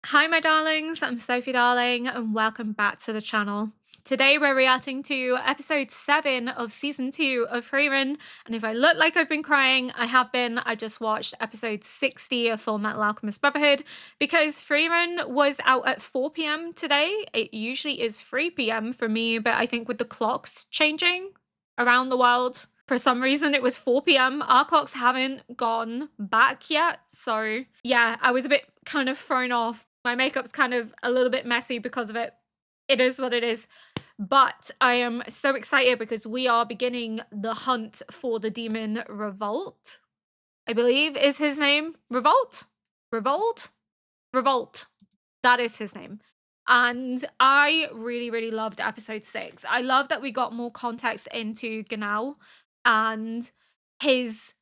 Hi, my darlings. I'm Sophie Darling, and welcome back to the channel. Today, we're reacting to episode 7 of season 2 of Frieren. And if I look like I've been crying, I have been. I just watched episode 60 of Full Metal Alchemist Brotherhood because Frieren was out at 4 p.m. today. It usually is 3 p.m. for me, but I think with the clocks changing around the world, for some reason, it was 4 p.m. Our clocks haven't gone back yet. So, yeah, I was a bit kind of thrown off. My makeup's kind of a little bit messy because of it. It is what it is. But I am so excited because we are beginning the hunt for the demon Revolt. I believe is his name. Revolt? Revolt? Revolt. That is his name. And I really, really loved episode 6. I love that we got more context into Genau and his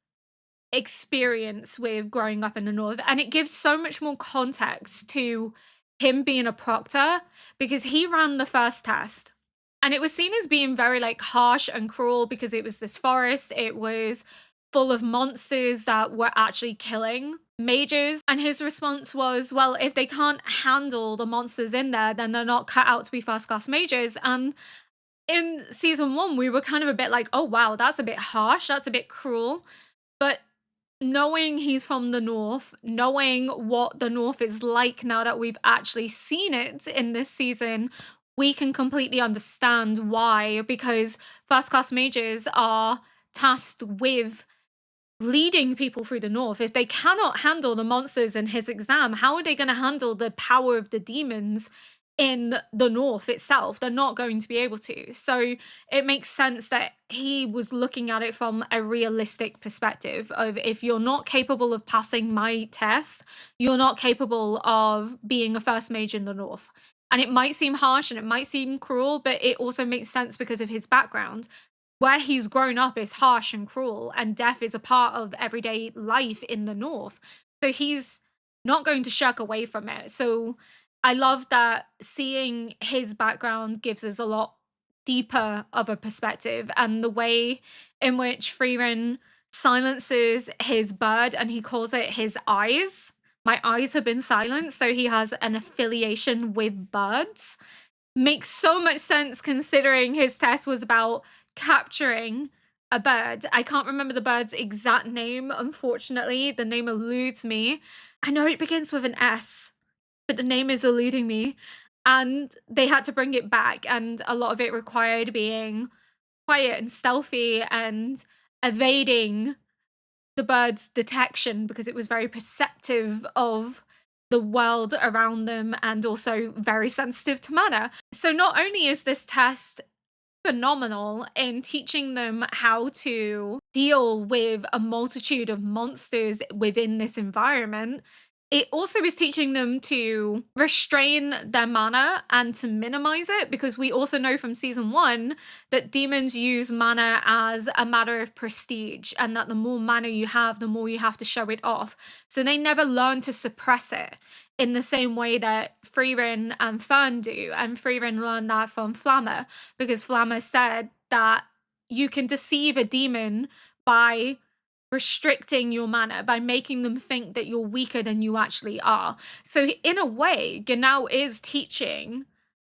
experience with growing up in the North. And it gives so much more context to him being a proctor because he ran the first test. And it was seen as being very like harsh and cruel because it was this forest. It was full of monsters that were actually killing mages. And his response was, well, if they can't handle the monsters in there, then they're not cut out to be first class mages. And in season 1, we were kind of a bit like, oh, wow, that's a bit harsh. That's a bit cruel. But knowing he's from the North, knowing what the North is like now that we've actually seen it in this season, we can completely understand why, because first class mages are tasked with leading people through the North. If they cannot handle the monsters in his exam, how are they going to handle the power of the demons in the North itself? They're not going to be able to. So it makes sense that he was looking at it from a realistic perspective of, if you're not capable of passing my test, you're not capable of being a first mage in the North. And it might seem harsh and it might seem cruel, but it also makes sense because of his background. Where he's grown up is harsh and cruel, and death is a part of everyday life in the North. So he's not going to shirk away from it. So I love that seeing his background gives us a lot deeper of a perspective, and the way in which Frieren silences his bird and he calls it his eyes. My eyes have been silenced, so he has an affiliation with birds. Makes so much sense considering his test was about capturing a bird. I can't remember the bird's exact name, unfortunately. The name eludes me. I know it begins with an S, but the name is eluding me. And they had to bring it back, and a lot of it required being quiet and stealthy and evading the bird's detection because it was very perceptive of the world around them and also very sensitive to mana. So not only is this test phenomenal in teaching them how to deal with a multitude of monsters within this environment, it also is teaching them to restrain their mana and to minimize it, because we also know from season 1 that demons use mana as a matter of prestige, and that the more mana you have, the more you have to show it off. So they never learn to suppress it in the same way that Frieren and Fern do. And Frieren learned that from Flammer, because Flammer said that you can deceive a demon by restricting your mana, by making them think that you're weaker than you actually are. So in a way, Genau is teaching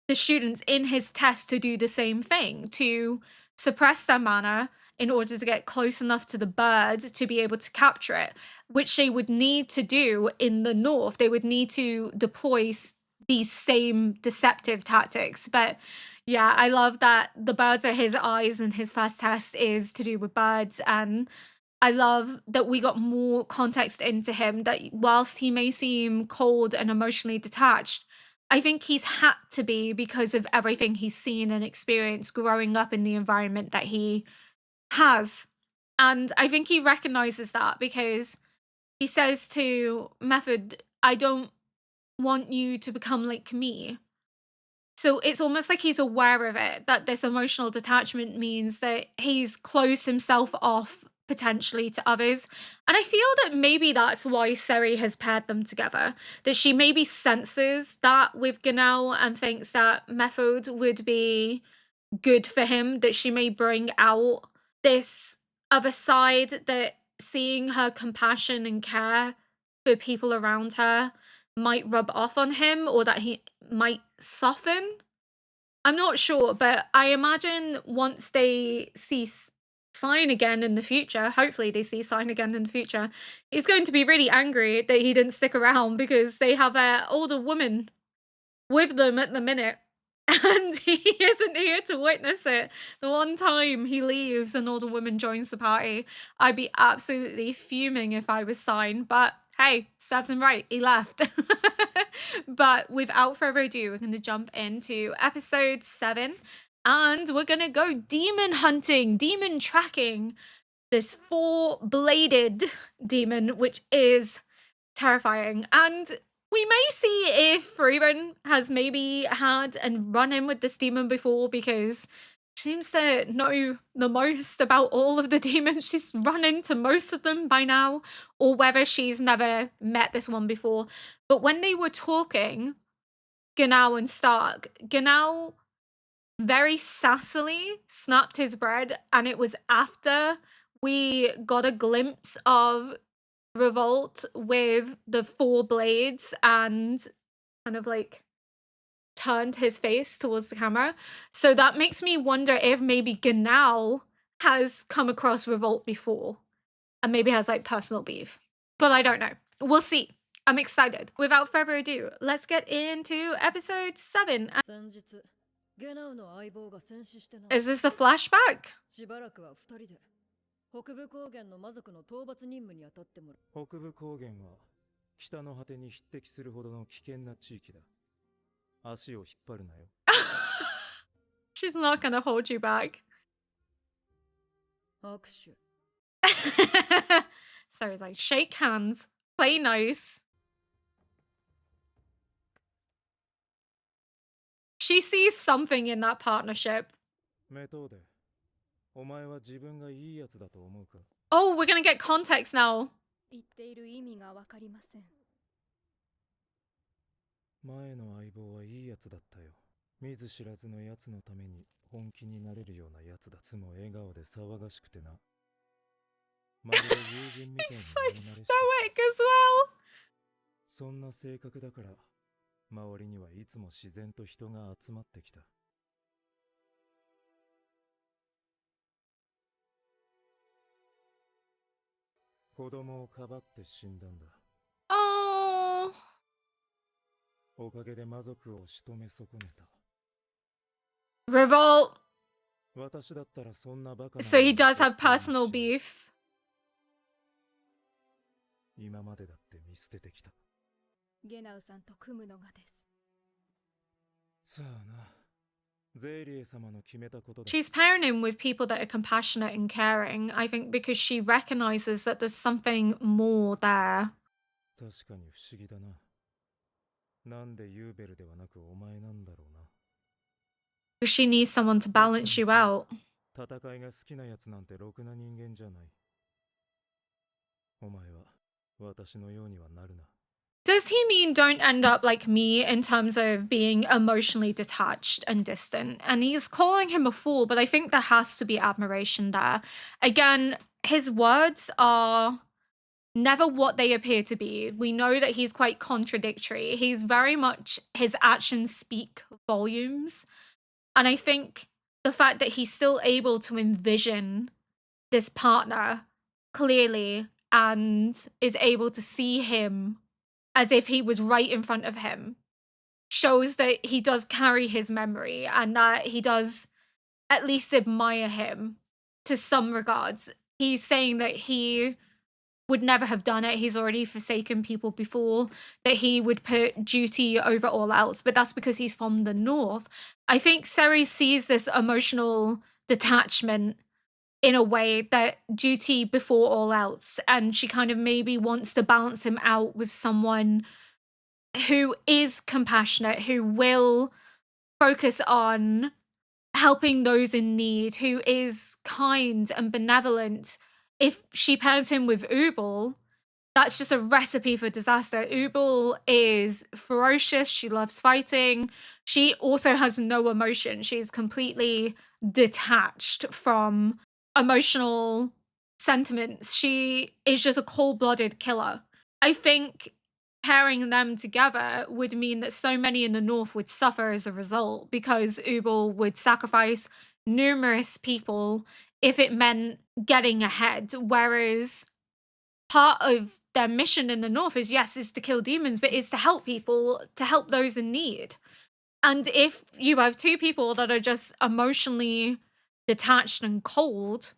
the students in his test to do the same thing, to suppress their mana in order to get close enough to the bird to be able to capture it, which they would need to do in the North. They would need to deploy these same deceptive tactics. But yeah, I love that the birds are his eyes and his first test is to do with birds. And I love that we got more context into him, that whilst he may seem cold and emotionally detached, I think he's had to be because of everything he's seen and experienced growing up in the environment that he has. And I think he recognizes that because he says to Method, I don't want you to become like me. So it's almost like he's aware of it, that this emotional detachment means that he's closed himself off potentially to others. And I feel that maybe that's why Seri has paired them together. That she maybe senses that with Genau and thinks that Method would be good for him, that she may bring out this other side, that seeing her compassion and care for people around her might rub off on him or that he might soften. I'm not sure, but I imagine once they see Sign again in the future, hopefully they see Sign again in the future, he's going to be really angry that he didn't stick around because they have a older woman with them at the minute. And he isn't here to witness it. The one time he leaves and all the women joins the party, I'd be absolutely fuming if I was Signed. But hey, serves him right. He left. But without further ado, we're going to jump into episode 7 and we're going to go demon hunting, demon tracking this four-bladed demon, which is terrifying. And we may see if Frieren has maybe had and run in with this demon before because she seems to know the most about all of the demons. She's run into most of them by now, or whether she's never met this one before. But when they were talking, Genau and Stark, Genau very sassily snapped his bread, and it was after we got a glimpse of Revolte with the 4 blades and kind of like turned his face towards the camera. So that makes me wonder if maybe Genau has come across Revolt before and maybe has like personal beef. But I don't know. We'll see. I'm excited. Without further ado, let's get into episode 7. Is this a flashback? 北部高原の魔族の討伐任務に当たってもらう。北部高原は北の果てに匹敵するほどの危険な地域だ。足を引っ張るなよ。She's not gonna hold you back. 握手。So he's like, shake hands, play nice. She sees something in that partnership. メトーデ。お前は自分がいいやつだと思うか? Oh, we're gonna get context now. 言っている意味がわかりません。前の相棒はいいやつだったよ。見ず知らずのやつのために本気になれるようなやつだ。いつも笑顔で騒がしくてな。まるで友人みたいに He's so 慣れ慣れしい。 stoic as well. そんな性格だから周りにはいつも自然と人が集まってきた。子供をかばって死んだんだ。Oh. おかげで魔族を仕留め損ねた。Revolt. 私だったらそんなバカな。So he does have personal beef. 今までだって見捨ててきた。ゲナウさんと組むのがです。さあな。ゼイリエ様の決めたことだ。 She's pairing him with people that are compassionate and caring, I think, because she recognizes that there's something more there. 確かに不思議だな。なんでユーベルではなくお前なんだろうな。She needs someone to balance you out. 戦いが好きなやつなんてろくな人間じゃない。お前は私のようにはなるな。Does he mean don't end up like me in terms of being emotionally detached and distant? And he's calling him a fool, but I think there has to be admiration there. Again, his words are never what they appear to be. We know that he's quite contradictory. He's very much, his actions speak volumes. And I think the fact that he's still able to envision this partner clearly and is able to see him as if he was right in front of him shows that he does carry his memory and that he does at least admire him to some regards. He's saying that he would never have done it. He's already forsaken people before, that he would put duty over all else, but that's because he's from the north. I think Ceres sees this emotional detachment in a way that duty before all else, and she kind of maybe wants to balance him out with someone who is compassionate, who will focus on helping those in need, who is kind and benevolent. If she pairs him with Ubel, that's just a recipe for disaster. Ubel is ferocious. She loves fighting. She also has no emotion. She's completely detached from emotional sentiments. She is just a cold-blooded killer. I think pairing them together would mean that so many in the north would suffer as a result because Ubal would sacrifice numerous people if it meant getting ahead. Whereas part of their mission in the north is yes, is to kill demons, but is to help people, to help those in need. And if you have two people that are just emotionally detached and cold,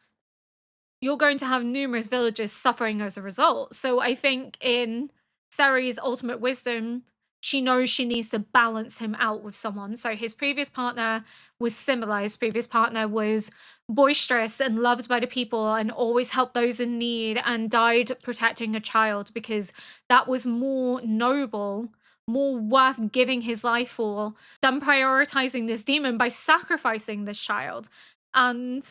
you're going to have numerous villages suffering as a result. So I think in Seri's ultimate wisdom, she knows she needs to balance him out with someone. So his previous partner was similar. His previous partner was boisterous and loved by the people and always helped those in need and died protecting a child because that was more noble, more worth giving his life for than prioritizing this demon by sacrificing this child. And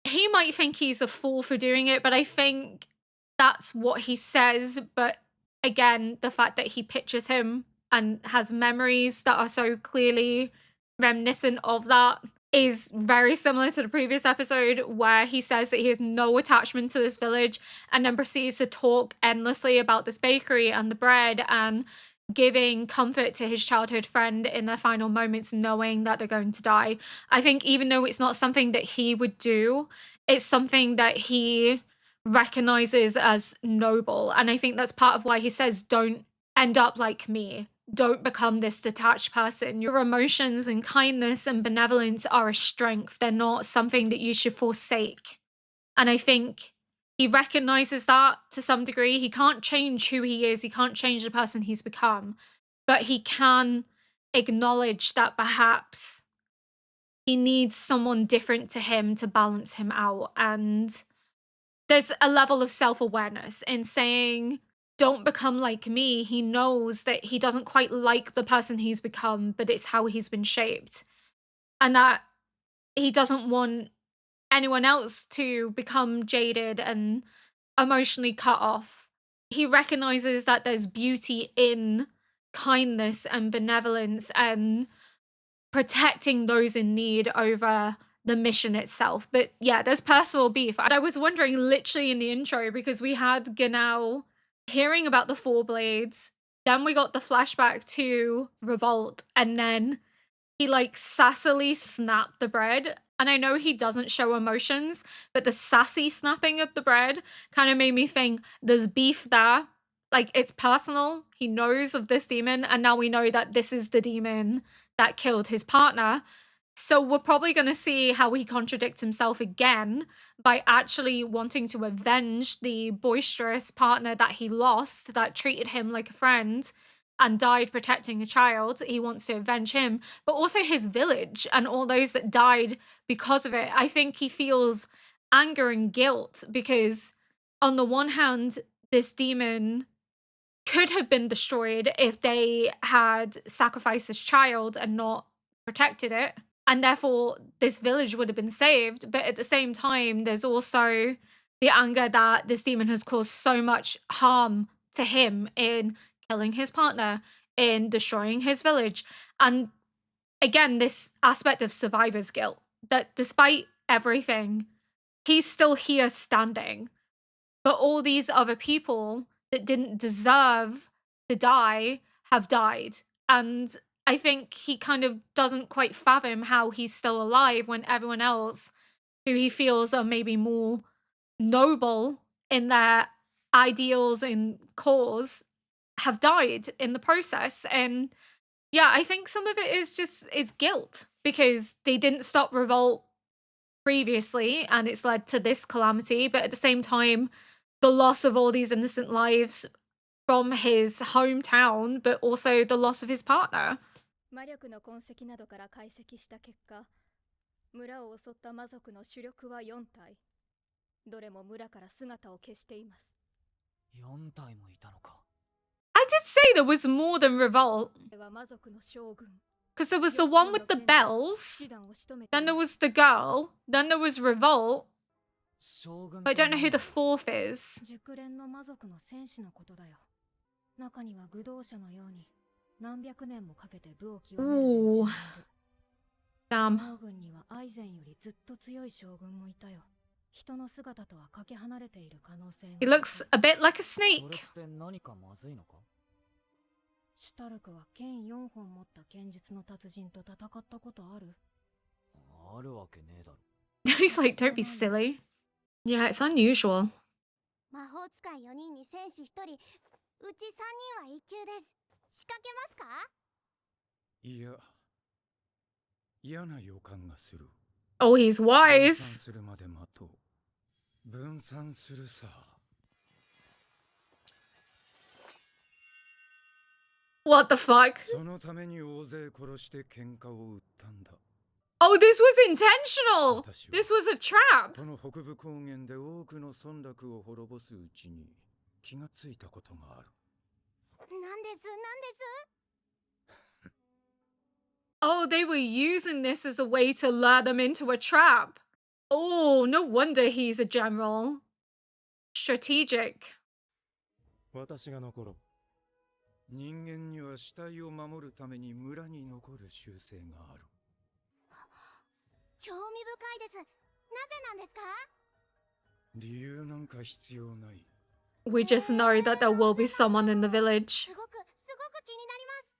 he might think he's a fool for doing it, but I think that's what he says. But again, the fact that he pictures him and has memories that are so clearly reminiscent of that is very similar to the previous episode where he says that he has no attachment to this village and then proceeds to talk endlessly about this bakery and the bread and giving comfort to his childhood friend in their final moments, knowing that they're going to die. I think even though it's not something that he would do, it's something that he recognizes as noble. And I think that's part of why he says, don't end up like me. Don't become this detached person. Your emotions and kindness and benevolence are a strength. They're not something that you should forsake. And I think he recognizes that to some degree. He can't change who he is, he can't change the person he's become, but he can acknowledge that perhaps he needs someone different to him to balance him out. And there's a level of self-awareness in saying, don't become like me. He knows that he doesn't quite like the person he's become, but it's how he's been shaped. And that he doesn't want anyone else to become jaded and emotionally cut off. He recognizes that there's beauty in kindness and benevolence and protecting those in need over the mission itself. But yeah, there's personal beef. And I was wondering literally in the intro because we had Genau hearing about the Four Blades, then we got the flashback to Revolt, and then he like sassily snapped the bread. And I know he doesn't show emotions, but the sassy snapping of the bread kind of made me think there's beef there. Like it's personal. He knows of this demon, and now we know that this is the demon that killed his partner. So we're probably going to see how he contradicts himself again by actually wanting to avenge the boisterous partner that he lost, that treated him like a friend and died protecting a child. He wants to avenge him, but also his village and all those that died because of it. I think he feels anger and guilt because, on the one hand, this demon could have been destroyed if they had sacrificed this child and not protected it. And therefore, this village would have been saved. But at the same time, there's also the anger that this demon has caused so much harm to him in killing his partner, in destroying his village. And again, this aspect of survivor's guilt, that despite everything, he's still here standing. But all these other people that didn't deserve to die have died. And I think he kind of doesn't quite fathom how he's still alive when everyone else who he feels are maybe more noble in their ideals and cause have died in the process. And yeah, I think some of it is guilt because they didn't stop revolt previously and it's led to this calamity, but at the same time the loss of all these innocent lives from his hometown, but also the loss of his partner. 魔力の痕跡などから解析した結果、村を襲った魔族の主力は4体。どれも村から姿を消しています。4体もいたのか。I did say there was more than Revolt. これは魔族の将軍。Because there was the one with the bells, then there was the girl, then there was Revolt, but I don't know who the fourth is. 熟練の魔族の戦士のことだよ。中には愚道者のように何百年もかけて武を極める連中がいる。Damn. 魔軍にはアイゼンよりずっと強い将軍もいたよ。人の姿とはかけ離れている可能性が。 He looks a bit like a snake. それって何かまずいのかシュタルクは剣4本持った剣術の達人と戦ったことある？あるわけねえだろ。 He's like, don't be silly. Yeah, it's unusual. 魔法使い4人に戦士1人、うち3人は1級です。仕掛けますか？いや、嫌な予感がする。 Oh, he's 分散 wise. するまで待とう。分散するさ。 What the fuck? そのために大勢殺して喧嘩を売ったんだ。 Oh, this was intentional. This was a trap. この北部高原で多くの村落を滅ぼすうちに気がついたことがある。なんです。 Oh, they were using this as a way to lure them into a trap. Oh, no wonder he's a general. Strategic. 私が残ろう。人間には死体を守るために村に残る習性がある。興味深いです。なぜなんですか？理由なんか必要ない。 We just know that there will be someone in the village. すごく気になります。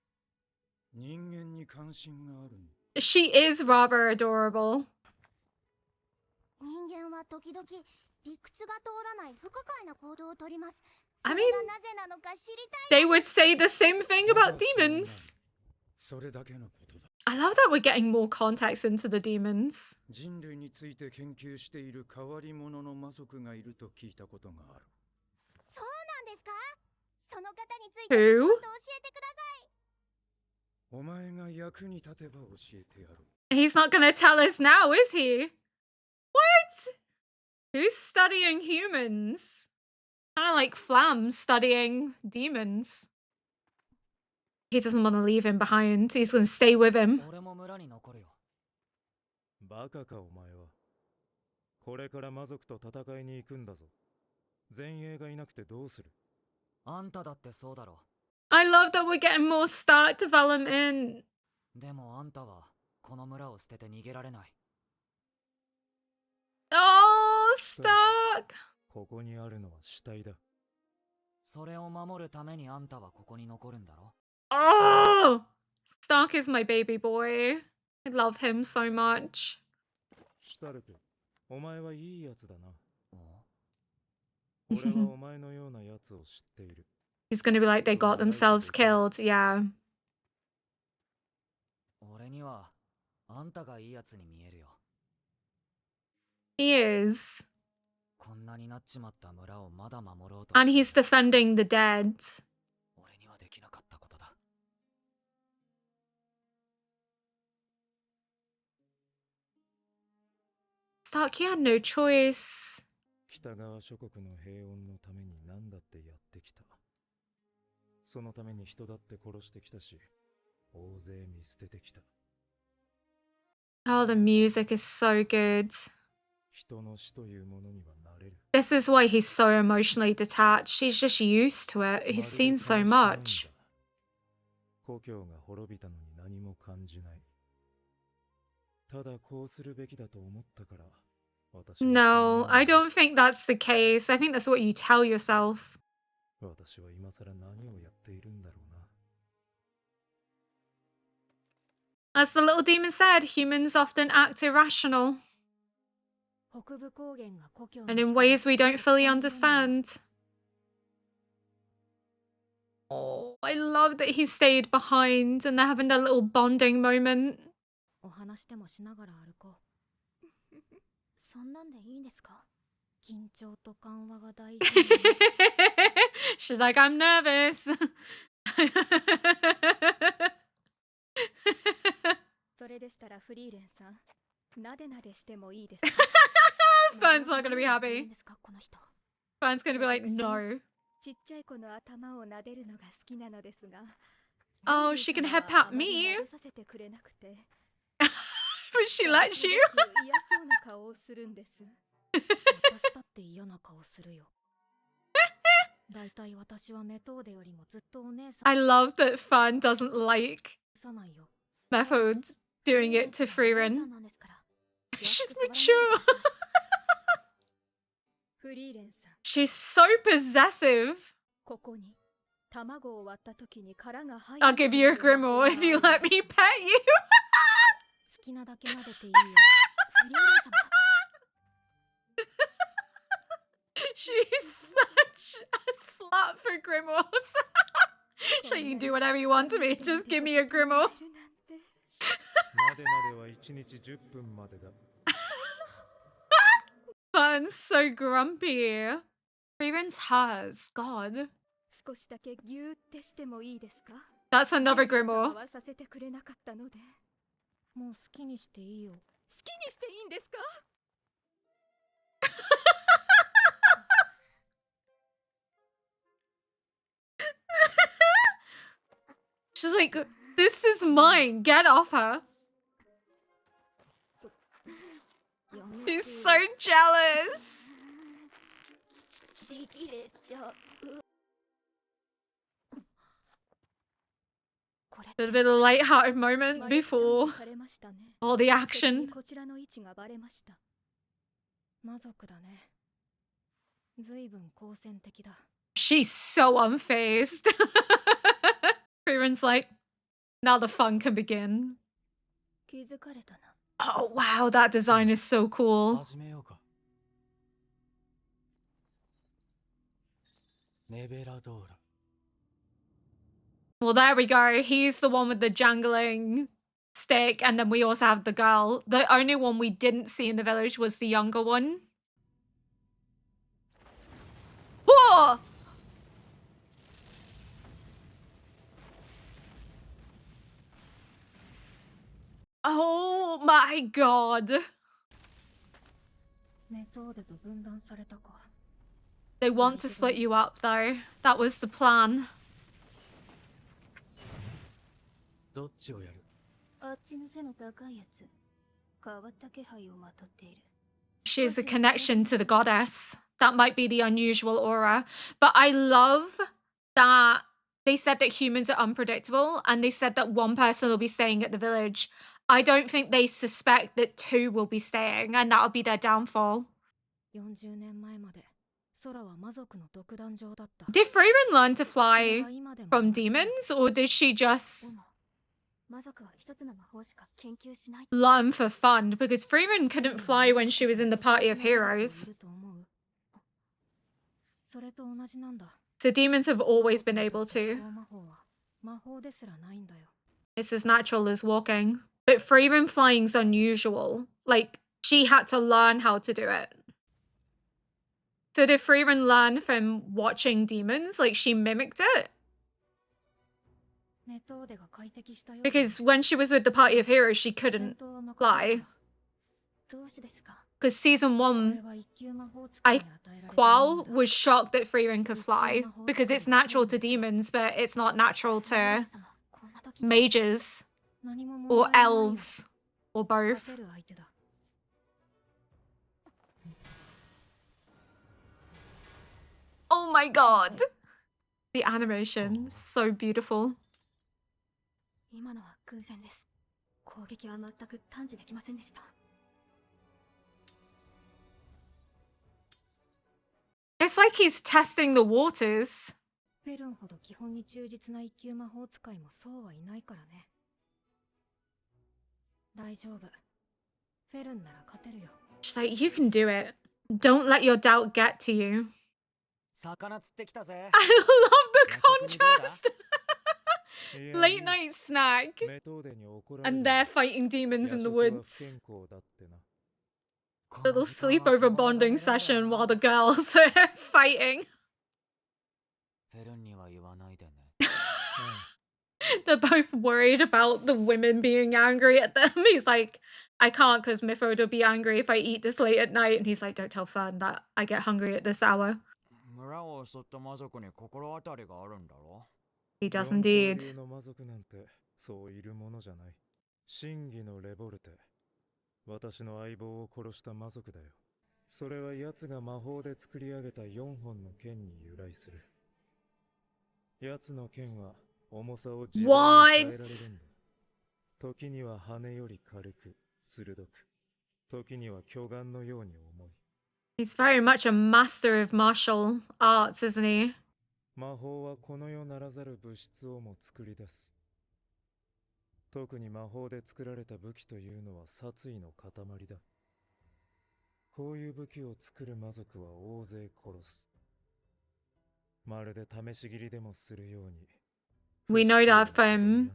人間に関心がある。 She is rather adorable. 人間は時々理屈が通らない不可解な行動をとります。 I そ mean, れがなぜなのか知りたい。 they would say the same thing about demons. それだけのことだ。 I love that we're getting more context into the demons. 人類について研究している変わり者の魔族がいると聞いたことがある。そうなんですか？その方について Who? もっと教えてください。お前が役に立てば教えてやる。 He's not gonna tell us now, is he? What? Who's studying humans? Kind of like Flam studying demons. He doesn't want to leave him behind. He's gonna stay with him. 俺も村に残るよ。バカかお前は。これから魔族と戦いに行くんだぞ。前衛がいなくてどうする？あんただってそうだろ。 I love that we're getting more start development. でもあんたはこの村を捨てて逃げられない。 Oh, Stark. ここにあるのは死体だ。それを守るためにあんたはここに残るんだろ。 Oh, Stark is my baby boy. I love him so much. シュタルク、お前はいいやつだな。お俺はお前のようなやつを知っている。 He's gonna be like they got themselves killed. Yeah. 俺にはあんたがいいやつに見えるよ。 He is. こんなになっちまった村をまだ守ろうと And して he's defending the dead. 俺にはできなかったことだ。 Stark, you had no choice. 北側諸国の平穏のために何だってやってきた。そのために人だって殺してきたし、大勢見捨ててきた。 Oh, the music is so good. 人の死というものにはなれる。 This is why he's so emotionally detached. He's just used to it. He's seen so much. 故郷が滅びたのに何も感じない。ただこうするべきだと思ったから。 No, I don't think that's the case. I think that's what you tell yourself. 私は今更何をやっているんだろうな。 As the little demon said, humans often act irrational 北部高原が故郷 and in ways we don't fully understand. Oh, I love that he stayed behind and they're having their little bonding moment. お話でもしながら歩こう。そんなんでいいんですか？緊張と緩和が大事。She's like, I'm nervous. それでしたらフリーレンさん、なでなでしてもいいですか？ Fern's not gonna be いい happy. んですかこの人。 Fern's gonna be like, no. ちっちゃい子の頭を撫でるのが好きなのですが。 Oh, she can head pat あまり me. 撫でさせてくれなくて。 But she lets you. すごく嫌そうな顔をするんです。私だって嫌な顔するよ。だいたい私はメトーデよりもずっとお姉さん I love that Fern doesn't like さないよ。 Methods doing it to お姉 Frieren. さんなんですから。 She's 優しく触ら mature. ないでください。フリーレンさん、 She's so possessive. ここに卵を割った時に殻が入 I'll give you a Grimoire if you let me pet you. 好きなだけ撫でていいよ。フリーレン様。 She's such a slut for Grimoires. So you can do whatever you want to me. Just give me a Grimoire. までまでは1日10分までだ。 Fun's so grumpy. Frieren's hers. God. 少しだけギューってしてもいいですか？ That's another フリーレン様 Grimoire. はさせてくれなかったので。もう好きにしていいよ。好きにしていいんですか？ She's like, this is mine. Get off her. She's so jealous. ちぎれちゃう。これ A bit of a light-hearted moment 麻薬 before 探知されましたね。 all the 敵 action. にこちらの位置がバレました。魔族だね。ずいぶん好戦的だ。 She's so unfazed. Frieren's like, now the fun can begin. 気づかれたな。 Oh wow, that design is so cool. 始めようか。ネベラドーラ。 Well, there we go. He's the one with the jangling stick, and then we also have the girl. The only one we didn't see in the village was the younger one. Whoa! Oh my god. メトーデと分断されたか。 They want to split you up, though. That was the plan. どっちをやる？あっちの背の高いやつ。変わった気配をまとっている。 She has a connection to the goddess. That might be the unusual aura. But I love that they said that humans are unpredictable, and they said that one person will be staying at the village. I don't think they suspect that two will be staying, and that'll be their downfall. 40年前まで空は魔族の独壇場だった。 Did Frieren learn to それ fly は今でも from 同じだ。 demons, or did she で just も魔族は一つの魔法しか研究しない。 learn for fun? Because Frieren couldn't fly when she was in the party of heroes. それと同じなんだ。 So demons have always been able to. 魔法は魔法ですらないんだよ。 It's as natural as walking. But Frieren flying's unusual. Like, she had to learn how to do it. So did Frieren learn from watching demons? Like, she mimicked it? メトーデが快適したよ。 Because when she was with the party of heroes, she 戦 couldn't 闘は任せた fly. どうしてですか？ Because season こ 1, れは一級魔法使い I に与えられたも Qual のだ。 was shocked that Frieren could fly. Because it's natural to demons, but it's not natural フリーレン to 様、こんな時に mages 何も問 or 題はないよ。 elves or 勝 both. てる相手だ。 Oh my god! The animation, so beautiful. 今のは偶然です。攻撃は全く探知できませんでした。 It's like he's testing the waters. フェルンほど基本に忠実な一級魔法使いもそうはいないからね。大丈夫。フェルンなら勝てるよ。 She's like, you can do it. Don't let your doubt get to you. 魚釣ってきたぜ。 I love the 夜食にどうだ？ contrast. Late night snack. メトーデに怒られ And る they're fighting demons in the 夜食は不 woods. 健康だってな。 Little sleepover bonding session while the girls are fighting. フェルンには言わないでね。 They're both worried about the women being angry at them. He's like, I can't because Mifod will be angry if I eat this late at night. And he's like, don't tell Fern that I get hungry at this hour. 村を襲った魔族に心当たりがあるんだろ？ He does 四刀 indeed. 流の魔族なんてそういるものじゃない。真偽のレボルテ。私の相棒を殺した魔族だよ。それは奴が魔法で作り上げた4本の剣に由来する。奴の剣は重さを自在に変えられるんだ。時には羽より軽く、鋭く。時には巨岩のように重い。 He's very much a master of martial arts, isn't he? 魔法はこの世ならざる物質をも作り出す。特に魔法で作られた武器というのは殺意の塊だ。こういう武器を作る魔族は大勢殺す。まるで試し切りでもするように。We know that from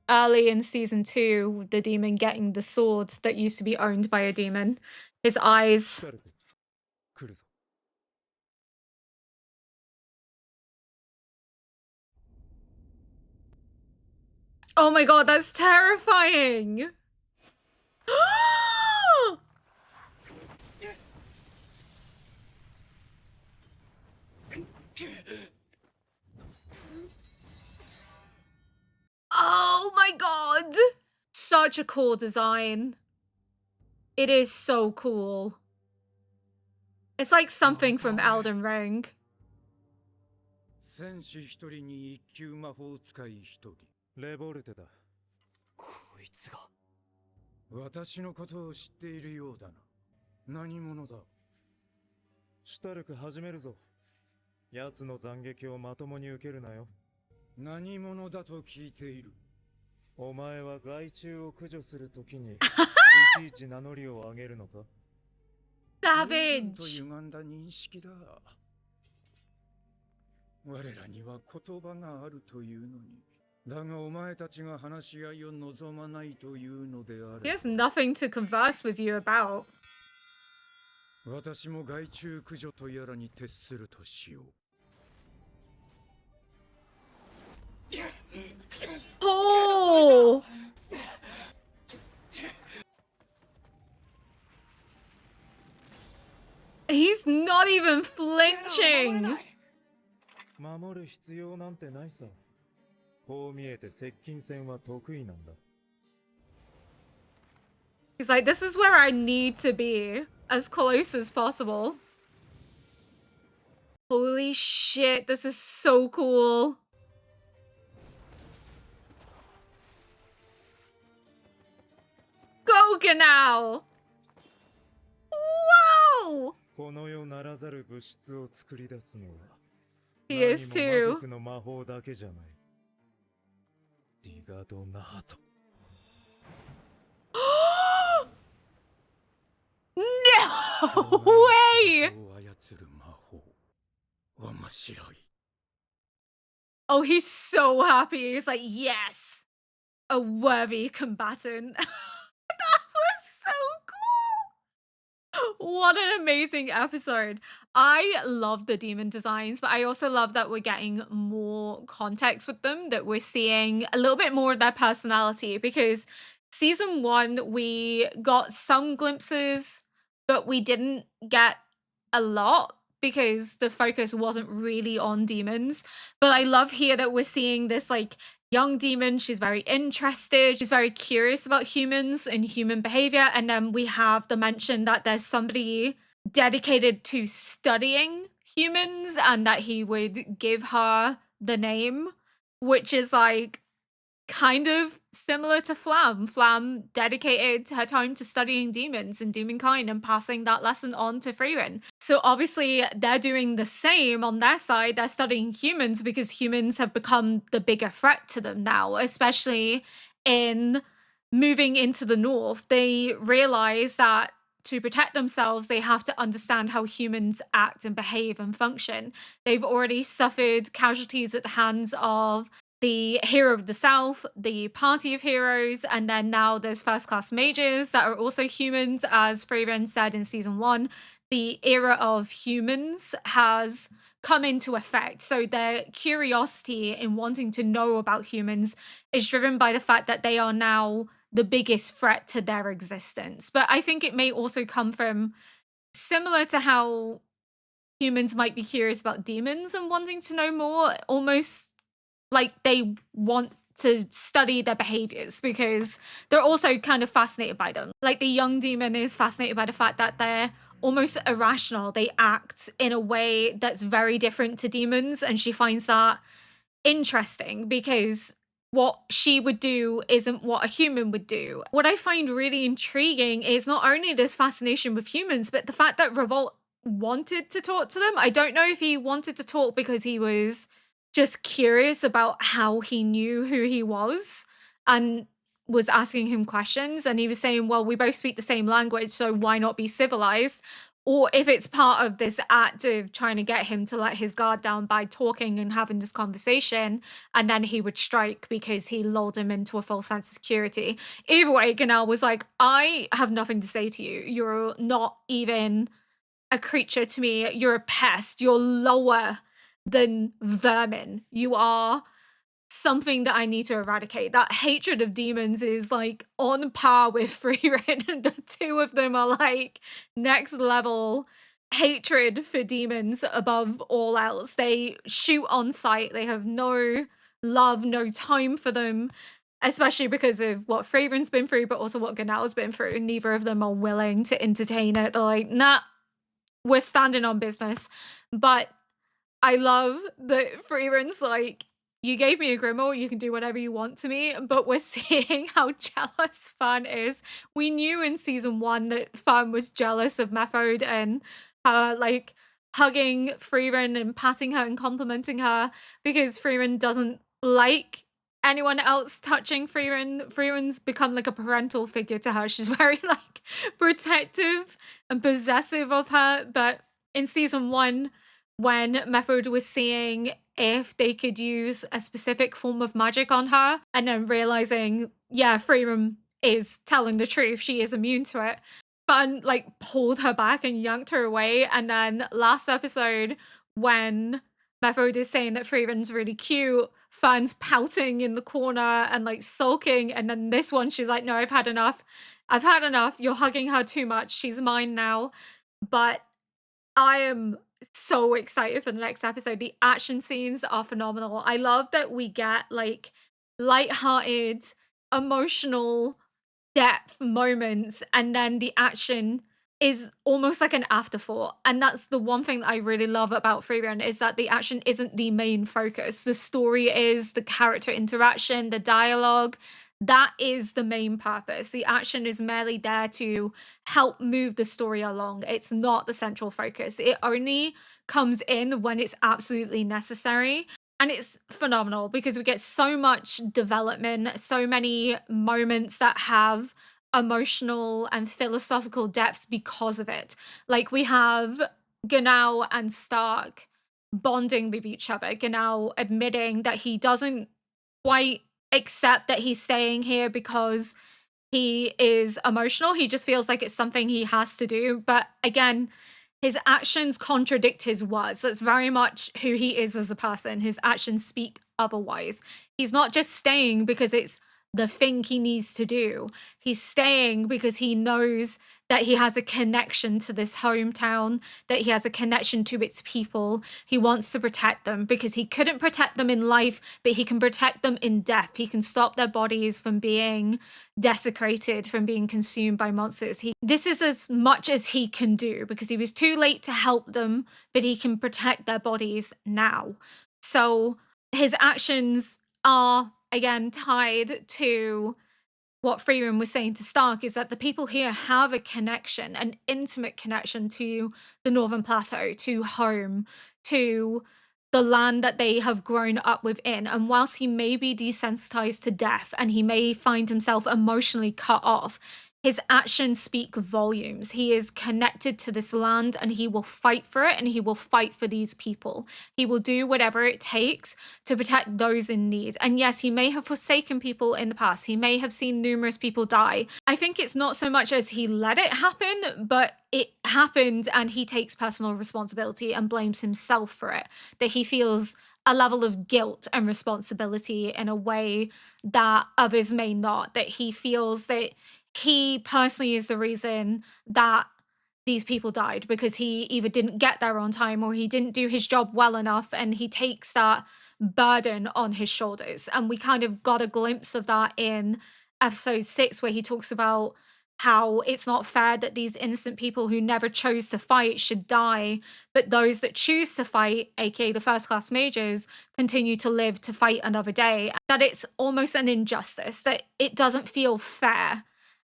early in season 2, the demon getting the sword that used to be owned by a demon. His eyes. 来るぞ。Oh my god, that's terrifying! Oh my god! Such a cool design. It is so cool. It's like something from Elden Ring. 戦士一人に一級魔法使い一人。レボルテだ。こいつが。私のことを知っているようだな。何者だ。シュタルク始めるぞ。奴の斬撃をまともに受けるなよ。何者だと聞いている。お前は害虫を駆除するときにいちいち名乗りを上げるのか。随分 Savage! と歪んだ認識だ。我らには言葉があるというのに。だがお前たちが話し合いを望まないというのであ He れ has nothing to converse with you about. ば、私も害虫駆除とやらに徹するとしよう。Oh! He's not even flinching. 守る必要なんてないさ。こう見えて接近戦は得意なんだ。He's like, this is where I need to be, as close as possible. Holy shit, this is so cool. Goga now! Whoa! この世ならざる物質を作り出すのは He 何 is も魔 too. 族の魔法だけじゃない。ディガドナート。No way! を操る魔法。面白い。 Oh, he's so happy. He's like, yes, a worthy combatant. That was so cool. What an amazing episode. I love the demon designs, but I also love that we're getting more context with them, that we're seeing a little bit more of their personality, because season 1, we got some glimpses, but we didn't get a lot because the focus wasn't really on demons. But I love here that we're seeing this like young demon. She's very interested. She's very curious about humans and human behavior. And then we have the mention that there's somebody dedicated to studying humans and that he would give her the name, which is like kind of similar to Flam. Flam dedicated her time to studying demons and demonkind and passing that lesson on to Frieren. So obviously they're doing the same on their side. They're studying humans because humans have become the bigger threat to them now, especially in moving into the north. They realize that to protect themselves, they have to understand how humans act and behave and function. They've already suffered casualties at the hands of the hero of the south, the party of heroes, and then now there's first class mages that are also humans. As Frieren said in season 1, the era of humans has come into effect. So their curiosity in wanting to know about humans is driven by the fact that they are now the biggest threat to their existence. But I think it may also come from, similar to how humans might be curious about demons and wanting to know more, almost like they want to study their behaviors because they're also kind of fascinated by them. Like the young demon is fascinated by the fact that they're almost irrational. They act in a way that's very different to demons, and she finds that interesting because what she would do isn't what a human would do. What I find really intriguing is not only this fascination with humans, but the fact that Revolte wanted to talk to them. I don't know if he wanted to talk because he was just curious about how he knew who he was and was asking him questions. And he was saying, well, we both speak the same language, so why not be civilized? Or if it's part of this act of trying to get him to let his guard down by talking and having this conversation, and then he would strike because he lulled him into a false sense of security. Either way, Ganal was like, I have nothing to say to you. You're not even a creature to me. You're a pest. You're lower than vermin. You are something that I need to eradicate. That hatred of demons is like on par with Frieren, and the two of them are like next level hatred for demons above all else. They shoot on sight. They have no love, no time for them, especially because of what Frieren's been through, but also what Ganal's been through. Neither of them are willing to entertain it. They're like, nah, we're standing on business. But I love that Frieren's like, you gave me a Grimoire, you can do whatever you want to me, but we're seeing how jealous Fan is. We knew in season 1 that Fan was jealous of Methode and her like hugging Frieren and patting her and complimenting her because Frieren doesn't like anyone else touching Frieren. Frieren's become like a parental figure to her. She's very like protective and possessive of her, but in season 1, when Methode was seeing if they could use a specific form of magic on her, and then realizing, yeah, Frieren is telling the truth, she is immune to it. Fun like pulled her back and yanked her away. And then last episode, when Methode is saying that Frieren's really cute, Fan's pouting in the corner and like sulking. And then this one, she's like, no, I've had enough. I've had enough. You're hugging her too much. She's mine now. But I am so excited for the next episode. The action scenes are phenomenal. I love that we get like lighthearted, emotional depth moments, and then the action is almost like an afterthought. And that's the one thing that I really love about Frieren, is that the action isn't the main focus. The story is, the character interaction, the dialogue. That is the main purpose. The action is merely there to help move the story along. It's not the central focus. It only comes in when it's absolutely necessary. And it's phenomenal because we get so much development, so many moments that have emotional and philosophical depths because of it. Like we have Ganal and Stark bonding with each other. Ganal admitting that he doesn't quite accept that he's staying here because he is emotional. He just feels like it's something he has to do. But again, his actions contradict his words. That's very much who he is as a person. His actions speak otherwise. He's not just staying because it's the thing he needs to do. He's staying because he knows that he has a connection to this hometown, that he has a connection to its people. He wants to protect them because he couldn't protect them in life, but he can protect them in death. He can stop their bodies from being desecrated, from being consumed by monsters. This is as much as he can do because he was too late to help them, but he can protect their bodies now. So his actions are, again, tied to what Frieren was saying to Stark, is that the people here have a connection, an intimate connection to the Northern Plateau, to home, to the land that they have grown up within. And whilst he may be desensitized to death and he may find himself emotionally cut off, his actions speak volumes. He is connected to this land and he will fight for it, and he will fight for these people. He will do whatever it takes to protect those in need. And yes, he may have forsaken people in the past. He may have seen numerous people die. I think it's not so much as he let it happen, but it happened and he takes personal responsibility and blames himself for it. That he feels a level of guilt and responsibility in a way that others may not. That he feels that he personally is the reason that these people died because he either didn't get there on time or he didn't do his job well enough, and he takes that burden on his shoulders. And we kind of got a glimpse of that in episode 6, where he talks about how it's not fair that these innocent people who never chose to fight should die, but those that choose to fight, aka the first class mages, continue to live to fight another day. That it's almost an injustice, that it doesn't feel fair.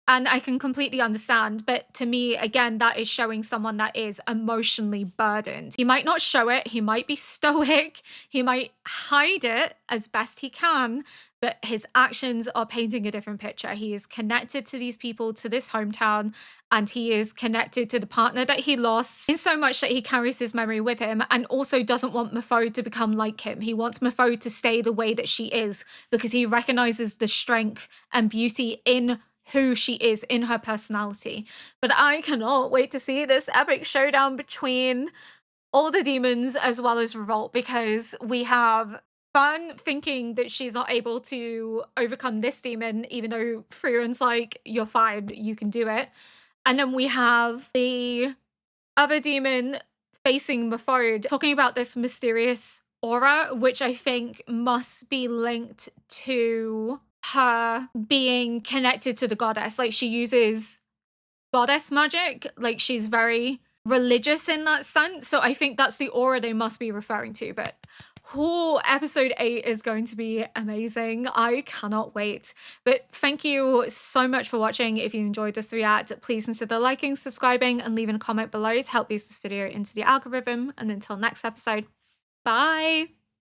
And I can completely understand. But to me, again, that is showing someone that is emotionally burdened. He might not show it. He might be stoic. He might hide it as best he can. But his actions are painting a different picture. He is connected to these people, to this hometown, and he is connected to the partner that he lost in so much that he carries his memory with him, and also doesn't want Mifode to become like him. He wants Mifode to stay the way that she is because he recognizes the strength and beauty in who she is, in her personality. But I cannot wait to see this epic showdown between all the demons as well as Revolt, because we have Fern thinking that she's not able to overcome this demon, even though Frieren's like, you're fine, you can do it. And then we have the other demon facing Mifode, talking about this mysterious aura, which I think must be linked to her being connected to the goddess. Like, she uses goddess magic, like she's very religious in that sense. So I think that's the aura they must be referring to. But episode 8 is going to be amazing. I cannot wait. But thank you so much for watching. If you enjoyed this react, please consider liking, subscribing, and leaving a comment below to help boost this video into the algorithm. And until next episode, bye.